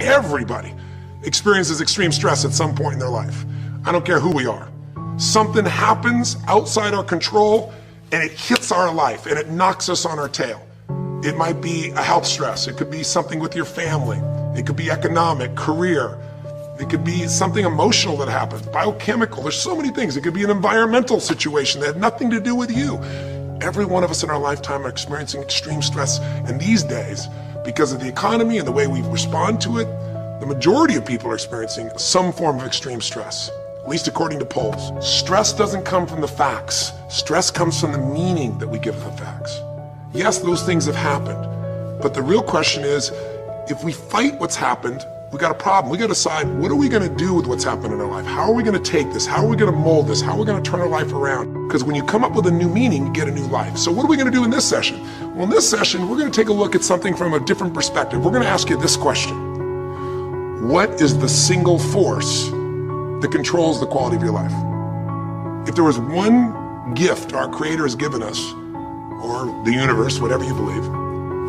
everybody experiences extreme stress at some point in their life. I don't care who we are. Something happens outside our control and it hits our life and it knocks us on our tail. It might be a health stress. It could be something with your family. It could be economic, career. It could be something emotional that happens, biochemical. There's so many things. It could be an environmental situation that had nothing to do with you. Every one of us in our lifetime are experiencing extreme stress. And these days, because of the economy and the way we respond to it, the majority of people are experiencing some form of extreme stress, at least according to polls. Stress doesn't come from the facts. Stress comes from the meaning that we give the facts. Yes, those things have happened, but the real question is, if we fight what's happened, we got a problem. We got to decide, what are we going to do with what's happened in our life? How are we going to take this? How are we going to mold this? How are we going to turn our life around? Because when you come up with a new meaning, you get a new life. So what are we going to do in this session? Well, in this session, we're going to take a look at something from a different perspective. We're going to ask you this question. What is the single force that controls the quality of your life? If there was one gift our Creator has given us, or the universe, whatever you believe,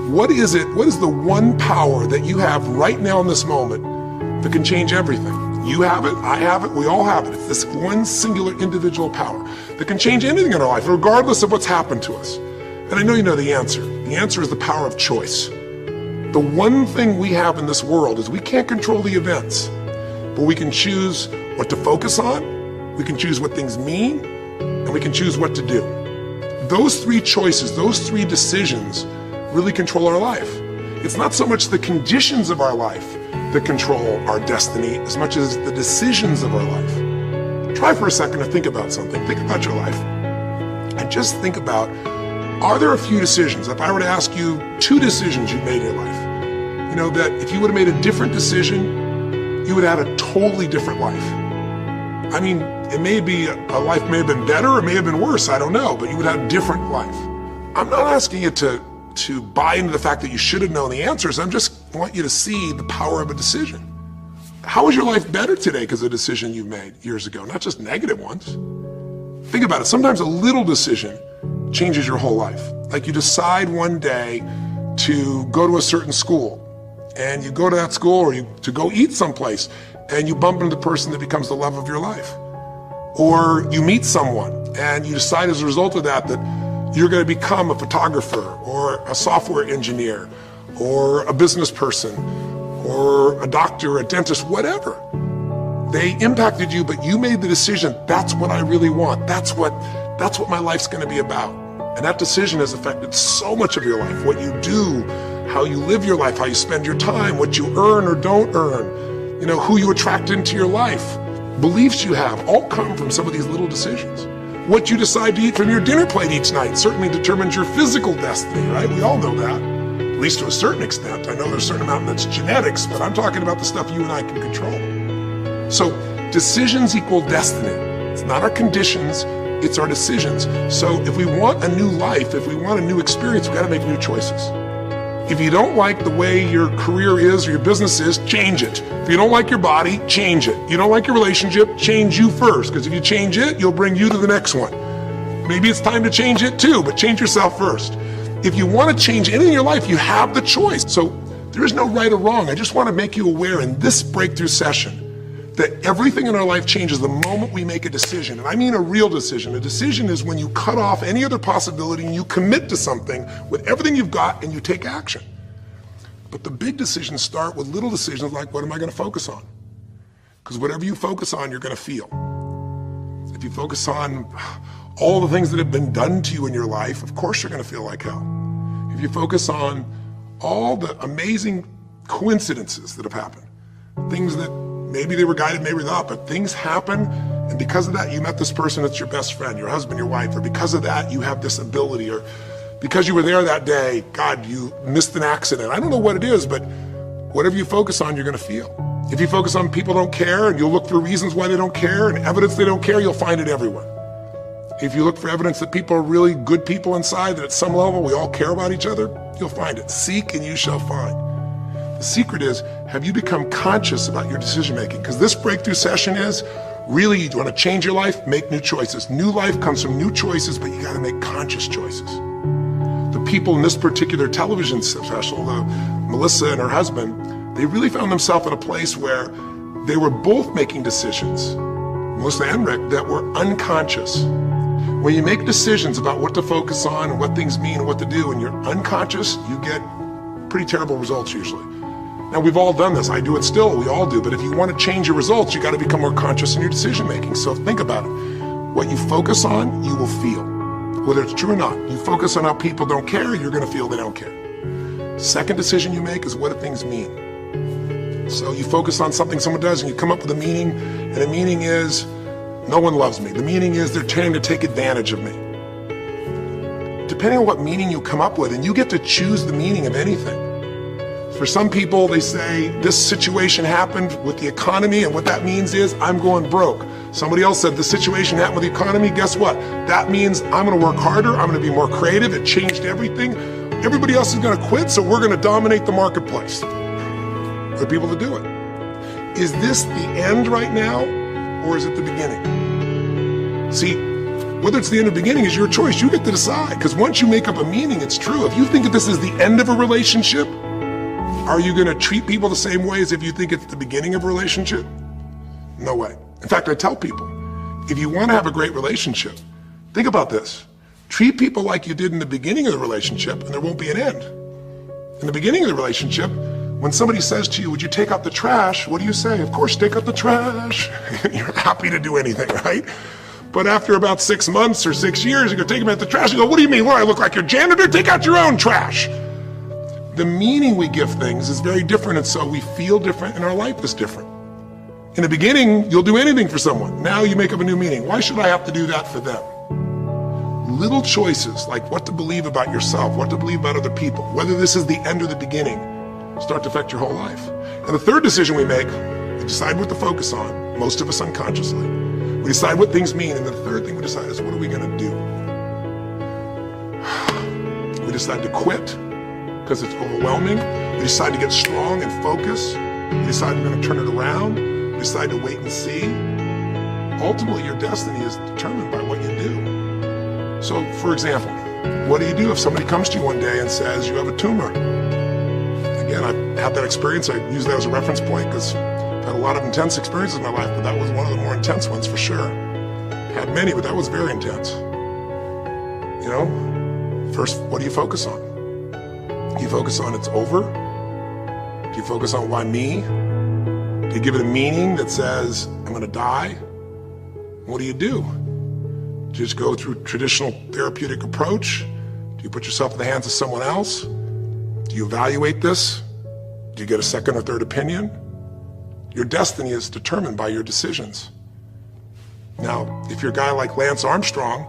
what is it? What is the one power that you have right now in this moment that can change everything? You have it, I have it, we all have it. It's this one singular individual power that can change anything in our life, regardless of what's happened to us. And I know you know the answer. The answer is the power of choice. The one thing we have in this world is we can't control the events, but we can choose what to focus on, we can choose what things mean, and we can choose what to do. Those three choices, those three decisions really control our life. It's not so much the conditions of our life that control our destiny as much as the decisions of our life. Try for a second to think about something. Think about your life. And just think about, are there a few decisions? If I were to ask you 2 decisions you've made in your life, you know, that if you would have made a different decision, you would have had a totally different life. I mean, it may be, a life may have been better, or it may have been worse, I don't know, but you would have a different life. I'm not asking you to buy into the fact that you should have known the answers. I just want you to see the power of a decision. How is your life better today because of a decision you made years ago, not just negative ones? Think about it. Sometimes a little decision changes your whole life. Like you decide one day to go to a certain school, and you go to that school, or to go eat someplace, and you bump into the person that becomes the love of your life. Or you meet someone, and you decide as a result of that you're going to become a photographer, or a software engineer, or a business person, or a doctor, a dentist, whatever. They impacted you, but you made the decision, that's what I really want. That's what my life's going to be about. And that decision has affected so much of your life. What you do, how you live your life, how you spend your time, what you earn or don't earn, you know, who you attract into your life, beliefs you have, all come from some of these little decisions. What you decide to eat from your dinner plate each night certainly determines your physical destiny, right? We all know that, at least to a certain extent. I know there's a certain amount that's genetics, but I'm talking about the stuff you and I can control. So decisions equal destiny. It's not our conditions, it's our decisions. So if we want a new life, if we want a new experience, we gotta make new choices. If you don't like the way your career is or your business is, change it. If you don't like your body, change it. You don't like your relationship, change you first, because if you change it, you'll bring you to the next one. Maybe it's time to change it too, but change yourself first. If you want to change anything in your life, you have the choice. So there is no right or wrong. I just want to make you aware in this breakthrough session that everything in our life changes the moment we make a decision. And I mean a real decision. A decision is when you cut off any other possibility and you commit to something with everything you've got and you take action. But the big decisions start with little decisions like, what am I going to focus on? Because whatever you focus on, you're going to feel. If you focus on all the things that have been done to you in your life, of course you're going to feel like hell. If you focus on all the amazing coincidences that have happened, things that maybe they were guided, maybe not, but things happen, and because of that, you met this person that's your best friend, your husband, your wife, or because of that, you have this ability, or because you were there that day, God, you missed an accident. I don't know what it is, but whatever you focus on, you're going to feel. If you focus on people don't care, and you'll look for reasons why they don't care, and evidence they don't care, you'll find it everywhere. If you look for evidence that people are really good people inside, that at some level we all care about each other, you'll find it. Seek and you shall find. The secret is, have you become conscious about your decision making? Because this breakthrough session is, really, you want to change your life, make new choices. New life comes from new choices, but you got to make conscious choices. The people in this particular television special, Melissa and her husband, they really found themselves in a place where they were both making decisions, Melissa and Rick, that were unconscious. When you make decisions about what to focus on and what things mean and what to do, and you're unconscious, you get pretty terrible results usually. Now, we've all done this. I do it still. We all do. But if you want to change your results, you got to become more conscious in your decision making. So think about it. What you focus on, you will feel. Whether it's true or not. You focus on how people don't care, you're going to feel they don't care. Second decision you make is what do things mean. So you focus on something someone does and you come up with a meaning, and the meaning is no one loves me. The meaning is they're trying to take advantage of me. Depending on what meaning you come up with, and you get to choose the meaning of anything. For some people, they say, this situation happened with the economy, and what that means is I'm going broke. Somebody else said, the situation happened with the economy, guess what? That means I'm gonna work harder, I'm gonna be more creative, it changed everything. Everybody else is gonna quit, so we're gonna dominate the marketplace. There are people that do it. Is this the end right now, or is it the beginning? See, whether it's the end or beginning is your choice. You get to decide, because once you make up a meaning, it's true. If you think that this is the end of a relationship, are you going to treat people the same way as if you think it's the beginning of a relationship? No way. In fact, I tell people, if you want to have a great relationship, think about this. Treat people like you did in the beginning of the relationship, and there won't be an end. In the beginning of the relationship, when somebody says to you, would you take out the trash? What do you say? Of course, take out the trash. You're happy to do anything, right? But after about 6 months or 6 years, you go take them out the trash. You go, what do you mean? What, I look like your janitor? Take out your own trash. The meaning we give things is very different, and so we feel different, and our life is different. In the beginning, you'll do anything for someone. Now you make up a new meaning. Why should I have to do that for them? Little choices, like what to believe about yourself, what to believe about other people, whether this is the end or the beginning, start to affect your whole life. And the third decision we make, we decide what to focus on, most of us unconsciously. We decide what things mean, and the third thing we decide is what are we gonna do? We decide to quit, because it's overwhelming. We decide to get strong and focus. We decide we're going to turn it around. We decide to wait and see. Ultimately, your destiny is determined by what you do. So, for example, what do you do if somebody comes to you one day and says you have a tumor? Again, I've had that experience. I use that as a reference point because I've had a lot of intense experiences in my life, but that was one of the more intense ones for sure. Had many, but that was very intense. You know, first, what do you focus on? Do you focus on it's over? Do you focus on why me? Do you give it a meaning that says, I'm gonna die? What do? Do you just go through traditional therapeutic approach? Do you put yourself in the hands of someone else? Do you evaluate this? Do you get a second or third opinion? Your destiny is determined by your decisions. Now, if you're a guy like Lance Armstrong,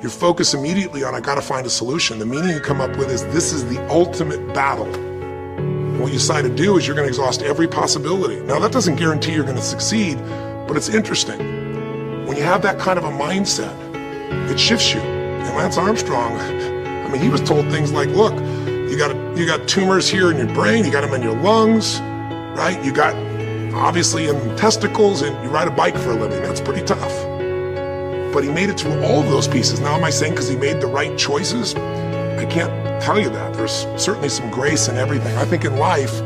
you focus immediately on, I gotta find a solution. The meaning you come up with is, this is the ultimate battle. And what you decide to do is you're gonna exhaust every possibility. Now that doesn't guarantee you're gonna succeed, but it's interesting. When you have that kind of a mindset, it shifts you. And Lance Armstrong, I mean, he was told things like, look, you got tumors here in your brain, you got them in your lungs, right? You got, obviously, in testicles, and you ride a bike for a living. That's pretty tough. But he made it through all of those pieces. Now, am I saying because he made the right choices? I can't tell you that. There's certainly some grace in everything. I think in life,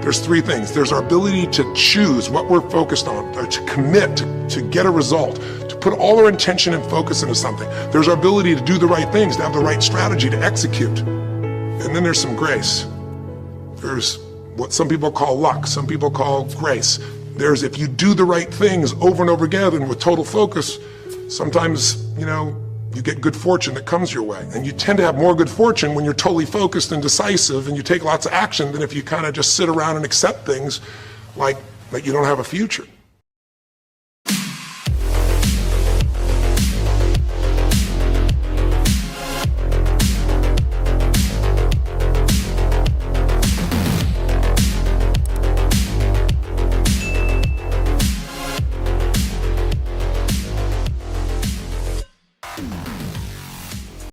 there's three things. There's our ability to choose what we're focused on, or to commit, to get a result, to put all our intention and focus into something. There's our ability to do the right things, to have the right strategy, to execute. And then there's some grace. There's what some people call luck, some people call grace. There's if you do the right things over and over again and with total focus, sometimes, you know, you get good fortune that comes your way. And you tend to have more good fortune when you're totally focused and decisive and you take lots of action than if you kind of just sit around and accept things like that you don't have a future.